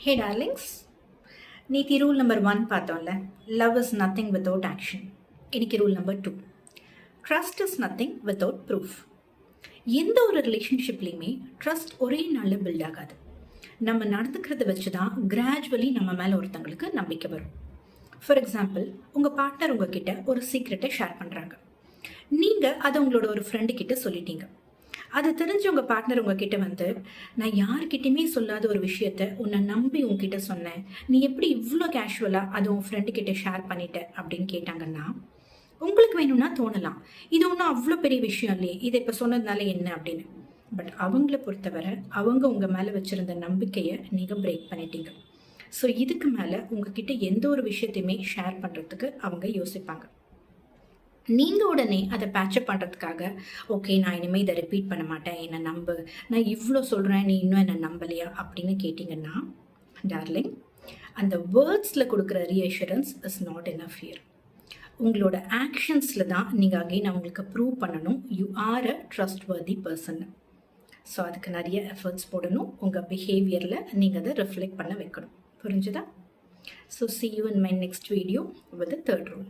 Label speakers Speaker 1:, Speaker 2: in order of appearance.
Speaker 1: ஹே darlings, நேற்று rule number 1 பார்த்தோம்ல. Love is nothing without action. இன்னைக்கு rule number 2, trust is nothing without proof. எந்த ஒரு ரிலேஷன்ஷிப்லேயுமே ட்ரஸ்ட் ஒரே நாளில் பில்ட் ஆகாது. நம்ம நடந்துக்கிறத வச்சு தான் கிராஜுவலி நம்ம மேலே ஒருத்தங்களுக்கு நம்பிக்கை வரும். ஃபார் எக்ஸாம்பிள், உங்கள் பார்ட்னர் உங்ககிட்ட ஒரு சீக்ரெட்டை ஷேர் பண்ணுறாங்க. நீங்கள் அதை உங்களோட ஒரு ஃப்ரெண்டு கிட்ட சொல்லிட்டீங்க. அது தெரிஞ்சு உங்கள் பார்ட்னர் உங்ககிட்ட வந்து, நான் யார்கிட்டையுமே சொல்லாத ஒரு விஷயத்த உன்னை நம்பி உங்ககிட்ட சொன்னேன், நீ எப்படி இவ்வளோ கேஷுவலாக அதை உன் ஃப்ரெண்டு கிட்ட ஷேர் பண்ணிட்ட அப்படின்னு கேட்டாங்கன்னா, உங்களுக்கு வேணும்னா தோணலாம், இது ஒன்றும் அவ்வளோ பெரிய விஷயம் இல்லையே, இதை இப்போ சொன்னதுனால என்ன அப்படின்னு. பட் அவங்கள பொறுத்தவரை அவங்க உங்கள் மேலே வச்சுருந்த நம்பிக்கையை நீங்கள் பிரேக் பண்ணிட்டீங்க. ஸோ இதுக்கு மேலே உங்ககிட்ட எந்த ஒரு விஷயத்தையுமே ஷேர் பண்ணுறதுக்கு அவங்க யோசிப்பாங்க. நீங்கள் உடனே அதை பேட்சப் பண்ணுறதுக்காக, ஓகே நான் இனிமேல் இதை ரிப்பீட் பண்ண மாட்டேன், என்னை நம்பு, நான் இவ்வளோ சொல்கிறேன் நீ இன்னும் என்னை நம்பலையா அப்படின்னு கேட்டிங்கன்னா, டார்லிங், அந்த வேர்ட்ஸில் கொடுக்குற reassurance is not enough here. உங்களோட ஆக்ஷன்ஸில் தான் நீங்கள் அகெயின் அவங்களுக்கு ப்ரூவ் பண்ணணும் you are a trust worthy person. So அதுக்கு நிறைய எஃபர்ட்ஸ் போடணும். உங்கள் பிஹேவியரில் நீங்கள் அதை ரிஃப்ளெக்ட் பண்ண வைக்கணும். புரிஞ்சுதா? So see you in my next video with the third rule.